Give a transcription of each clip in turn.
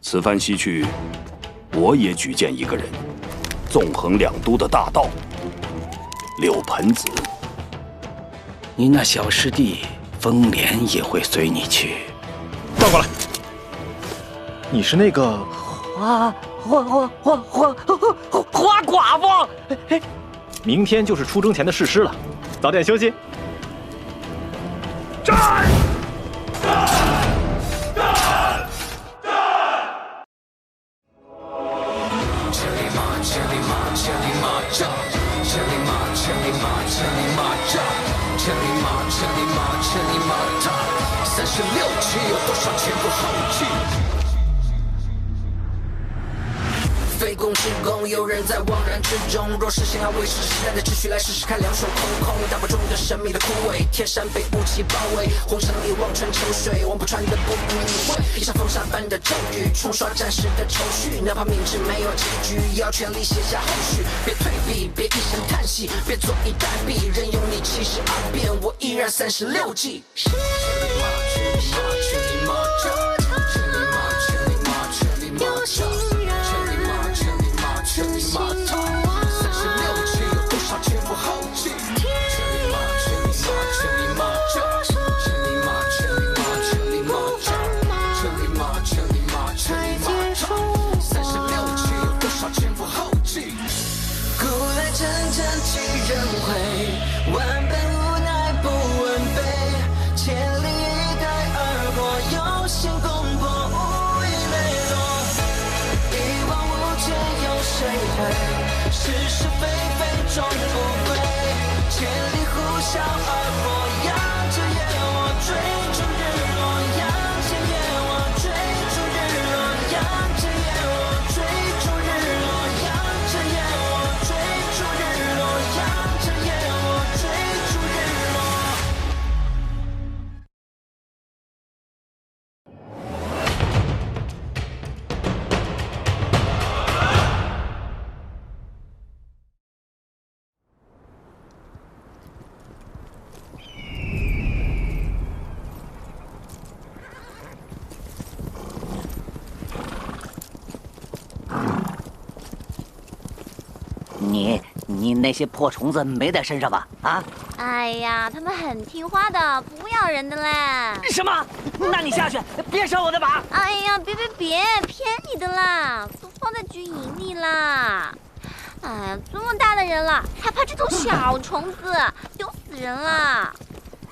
此番西去，我也举荐一个人，纵横两都的大盗柳盆子。你那小师弟风莲也会随你去。倒过来，你是那个花寡妇。哎，明天就是出征前的誓师了，早点休息。战！非攻之攻，有人在茫然之中。若是想要维持时代的秩序，来试试看，两手空空。大漠中的神秘的枯萎，天山被雾气包围，红尘里望穿秋水，望不穿的不顾一会。一场风沙般的骤雨，冲刷战士的愁绪。哪怕明知没有结局，也要全力写下后续。别退避，别一声叹息，别坐以待毙。任由你72变，我依然36计。去你妈！去你妈！去你妈！去你妈！去你妈！去你妈！去你妈！36计有多少前赴后继？去你妈！去你妈！去你妈！去你妈！去你妈！去你妈！去你妈！去你妈！去你妈！36计有多少前赴后继？古来真真几人回，万般无奈不问悲。千里一带而过，有心攻破无以磊落。一往无前有谁陪？是是非非终不归。千里呼啸而过，扬着夜我追逐日落，扬着夜我追逐日落，扬着夜我追逐日落，扬着夜我追逐日落，扬着夜我追逐日落。你那些破虫子没在身上吧？啊？哎呀，他们很听话的，不咬人的嘞。什么？那你下去，别伤我的马。哎呀，别，骗你的啦，都放在军营里啦。哎呀，这么大的人了，还怕这种小虫子，丢死人了。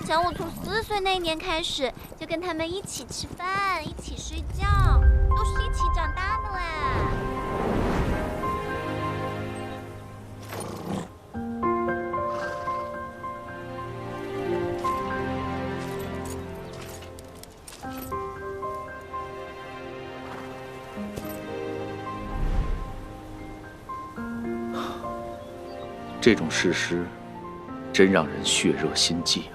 想我从4岁那年开始，就跟他们一起吃饭，一起睡觉，都是一起长大的嘞。这种事实，真让人血热心悸啊！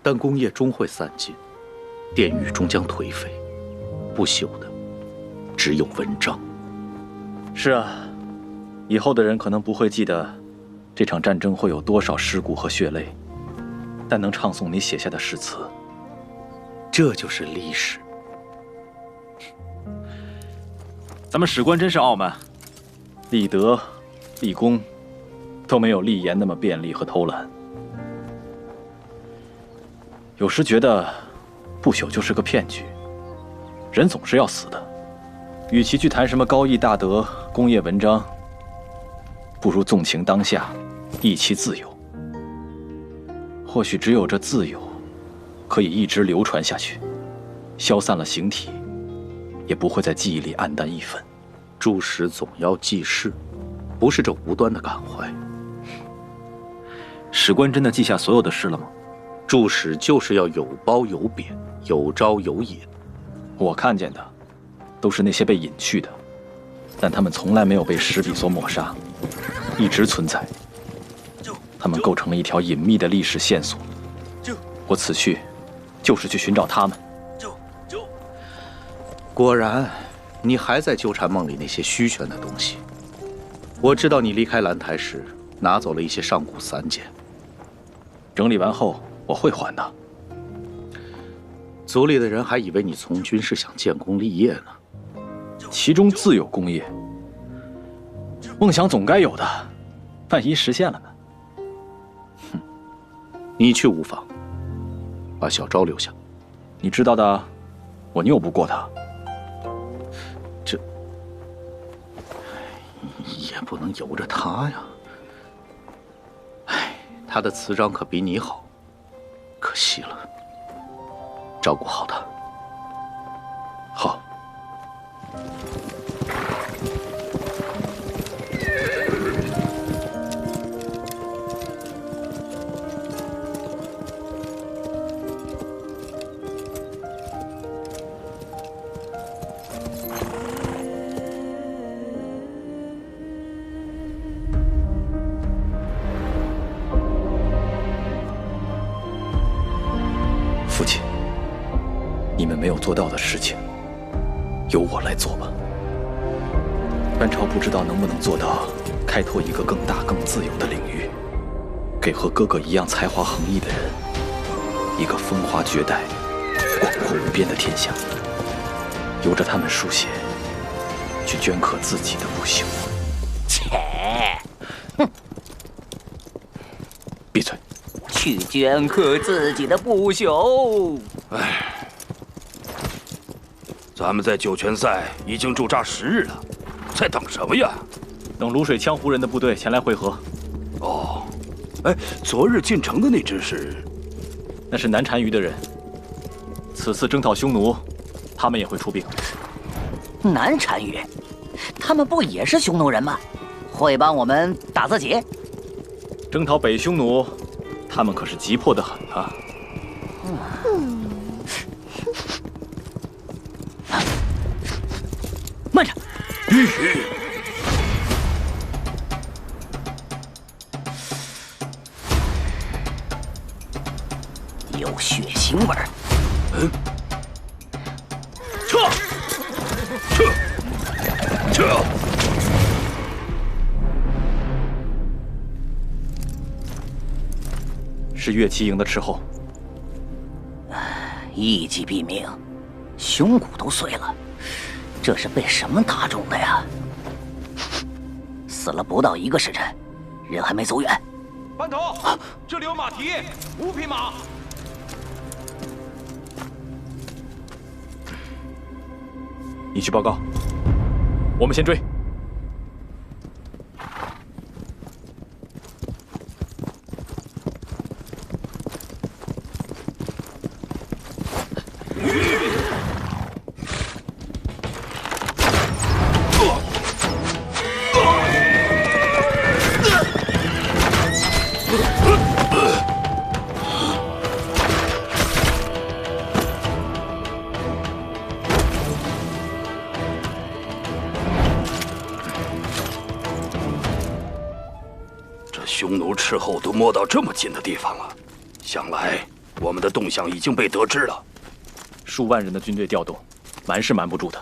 但功业终会散尽，殿宇终将颓废，不朽的只有文章。是啊，以后的人可能不会记得这场战争会有多少尸骨和血泪，但能唱诵你写下的诗词，这就是历史。咱们史官真是傲慢，立德、立功都没有立言那么便利和偷懒。有时觉得不朽就是个骗局，人总是要死的。与其去谈什么高义大德、功业文章，不如纵情当下，意气自由。或许只有这自由，可以一直流传下去，消散了形体，也不会在记忆里黯淡一分。注史总要记事，不是这无端的感怀。史官真的记下所有的事了吗？注史就是要有褒有贬，有招有引。我看见的都是那些被隐去的，但他们从来没有被史笔所抹杀，一直存在。他们构成了一条隐秘的历史线索。我此去，就是去寻找他们。果然，你还在纠缠梦里那些虚玄的东西。我知道你离开兰台时，拿走了一些上古散简。整理完后，我会还的。族里的人还以为你从军是想建功立业呢。其中自有功业，梦想总该有的，万一实现了呢？哼，你去无妨，把小昭留下。你知道的，我拗不过他。这也不能由着他呀。哎，他的词章可比你好，可惜了。照顾好他。好。父亲，你们没有做到的事情，由我来做吧。班超不知道能不能做到开拓一个更大、更自由的领域，给和哥哥一样才华横溢的人一个风华绝代、广阔无边的天下，由着他们书写，去镌刻自己的不朽。切！闭嘴！去镌刻自己的不朽。哎，咱们在九泉赛已经驻扎10日了，在等什么呀？等卤水羌胡人的部队前来会合。哦，哎，昨日进城的那只是？那是南单于的人。此次征讨匈奴，他们也会出兵。南单于，他们不也是匈奴人吗？会帮我们打自己？征讨北匈奴，他们可是急迫得很啊！慢着！有血腥味儿。撤！是乐骑营的斥候。一击毙命，胸骨都碎了，这是被什么打中的呀？死了不到1个时辰，人还没走远。班头，这里有马蹄，5匹马。你去报告，我们先追。匈奴斥候都摸到这么近的地方了，想来我们的动向已经被得知了。数万人的军队调动，瞒是瞒不住的，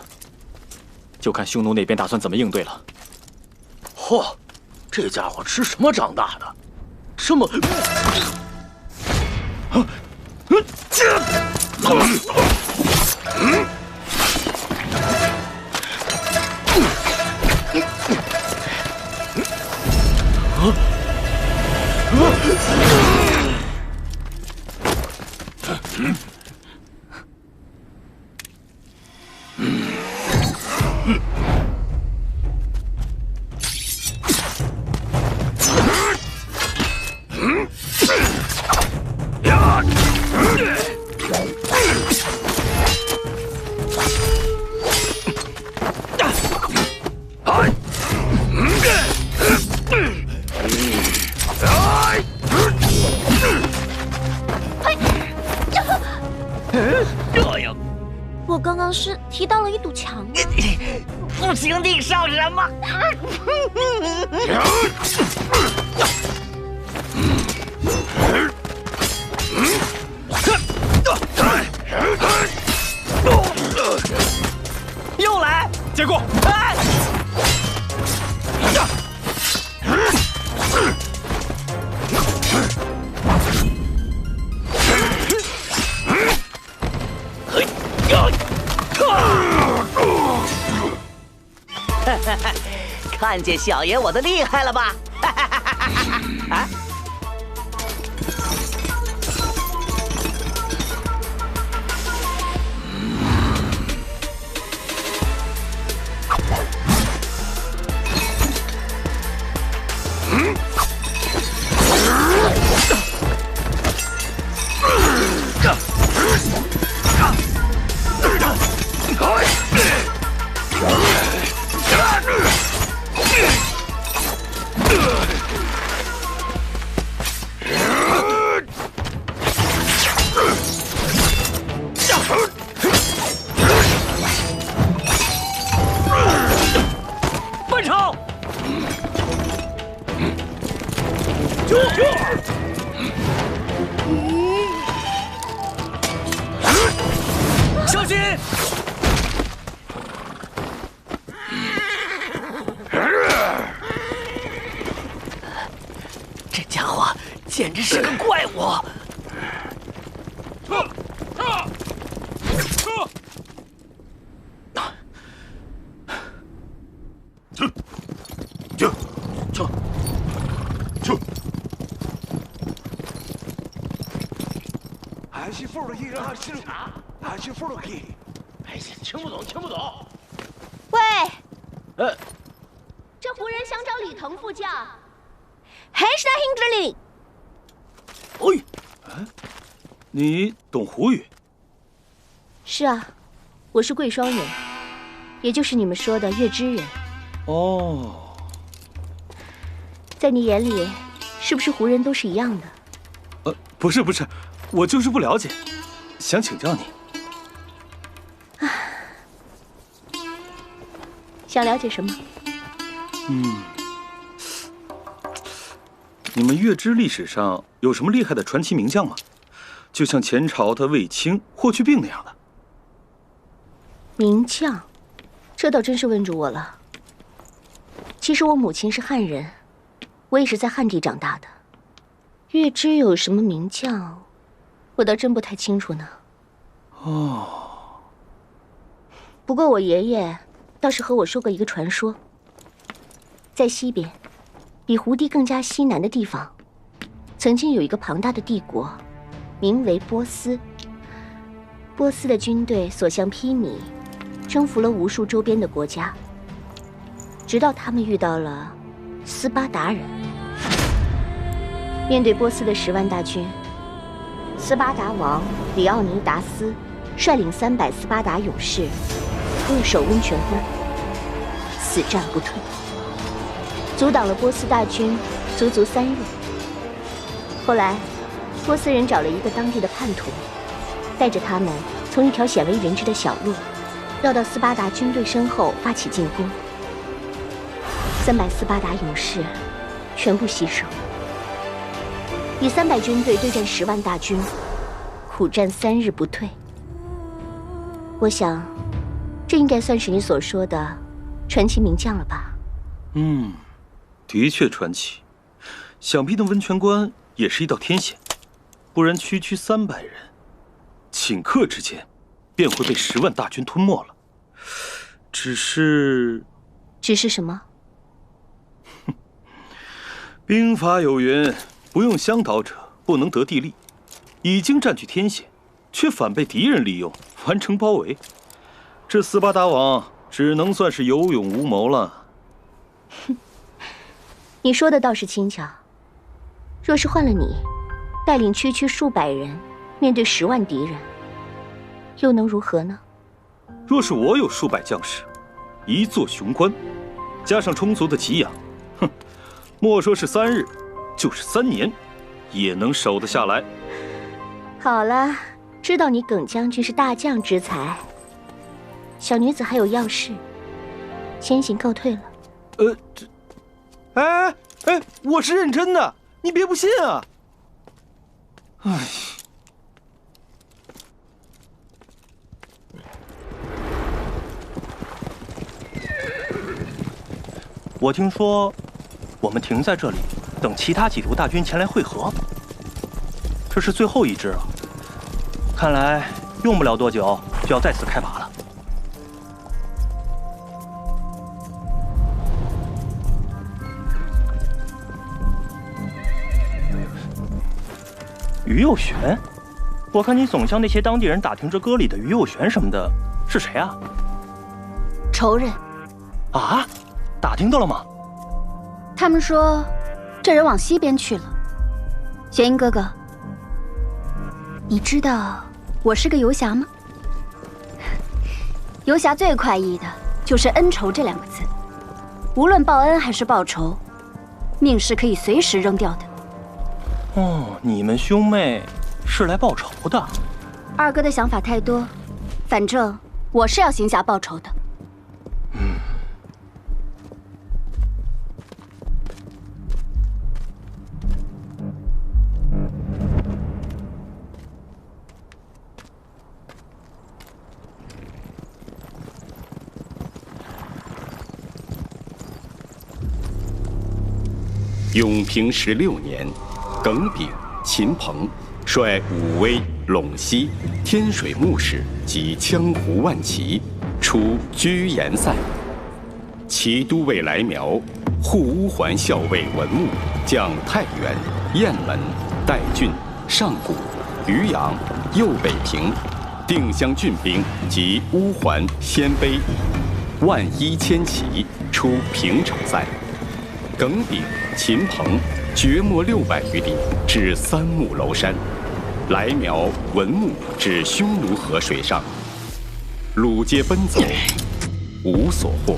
就看匈奴那边打算怎么应对了。嚯，这家伙吃什么长大的？这么……我刚刚是踢到了一堵墙。不行，你上什么？又来，结果。哎！看见小爷我的厉害了吧？啊！慢跑！小心！这家伙简直是个怪物！哎呀，听不懂，听不懂。喂，这胡人想找李腾副将。还是他 Hinderling。哎，你懂胡语？是啊，我是贵霜人，也就是你们说的月之人。哦，在你眼里，是不是胡人都是一样的？不是，我就是不了解，想请教你。想了解什么？你们月支历史上有什么厉害的传奇名将吗？就像前朝的卫青、霍去病那样的。名将，这倒真是问住我了。其实我母亲是汉人，我也是在汉地长大的。月支有什么名将，我倒真不太清楚呢。哦，不过我爷爷倒是和我说过一个传说，在西边，比胡地更加西南的地方，曾经有一个庞大的帝国，名为波斯。波斯的军队所向披靡，征服了无数周边的国家，直到他们遇到了斯巴达人。面对波斯的10万大军，斯巴达王里奥尼达斯率领300斯巴达勇士，扼守温泉关，死战不退，阻挡了波斯大军足足3日。后来，波斯人找了一个当地的叛徒，带着他们从一条鲜为人知的小路，绕到斯巴达军队身后发起进攻。300斯巴达勇士全部牺牲，以300军队对战10万大军，苦战3日不退。我想，这应该算是你所说的传奇名将了吧？的确传奇。想必那温泉关也是一道天险，不然区区300人，顷刻之间便会被10万大军吞没了。只是什么？兵法有云，不用向导者不能得地利。已经占据天险，却反被敌人利用，完成包围。这斯巴达王只能算是有勇无谋了。你说的倒是轻巧。若是换了你，带领区区数百人面对10万敌人，又能如何呢？若是我有数百将士，一座雄关，加上充足的给养，莫说是3日，就是3年，也能守得下来。好了，知道你耿将军是大将之才。小女子还有要事，先行告退了。我是认真的，你别不信啊！哎，我听说，我们停在这里，等其他几路大军前来会合。这是最后一支了，看来用不了多久就要再次开拔了。于右旋？我看你总向那些当地人打听这歌里的于右旋什么的，是谁啊？仇人。啊？打听到了吗？他们说，这人往西边去了。玄英哥哥，你知道我是个游侠吗？游侠最快意的就是恩仇这2个字，无论报恩还是报仇，命是可以随时扔掉的。哦，你们兄妹是来报仇的。二哥的想法太多，反正我是要行侠报仇的。永平16年，耿炳、秦鹏率武威、陇西、天水牧氏及羌胡万骑出居延塞，骑都尉来苗、护乌桓校尉文穆将太原、雁门、代郡、上谷、渔阳、右北平、定襄郡兵及乌桓、鲜卑11000骑出平城塞。耿炳、秦鹏掘没600余里，至三木楼山；来苗、文穆至匈奴河水上，鲁街奔走，无所获。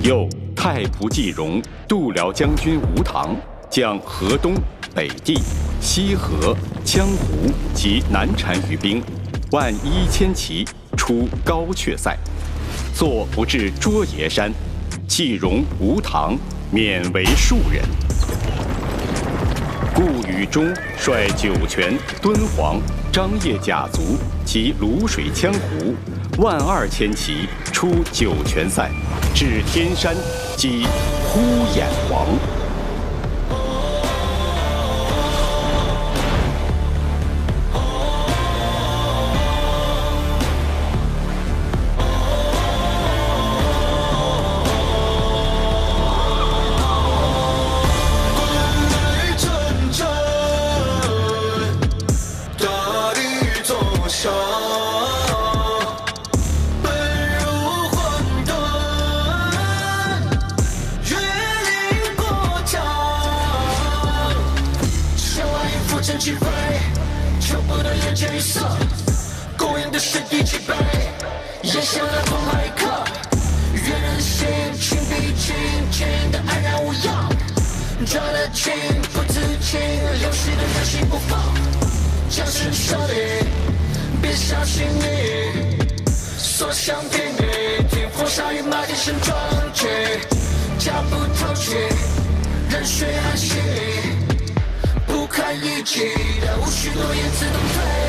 又太仆季荣、度辽将军吴唐将河东、北地、西河、羌胡及南单余兵11000骑出高阙塞，坐不至卓爷山，季荣、吴唐免为庶人。顾宇中率酒泉、敦煌、张掖甲卒及泸水羌胡12000骑出酒泉塞，至天山，击呼延王。不堪一击的无需多言自动退。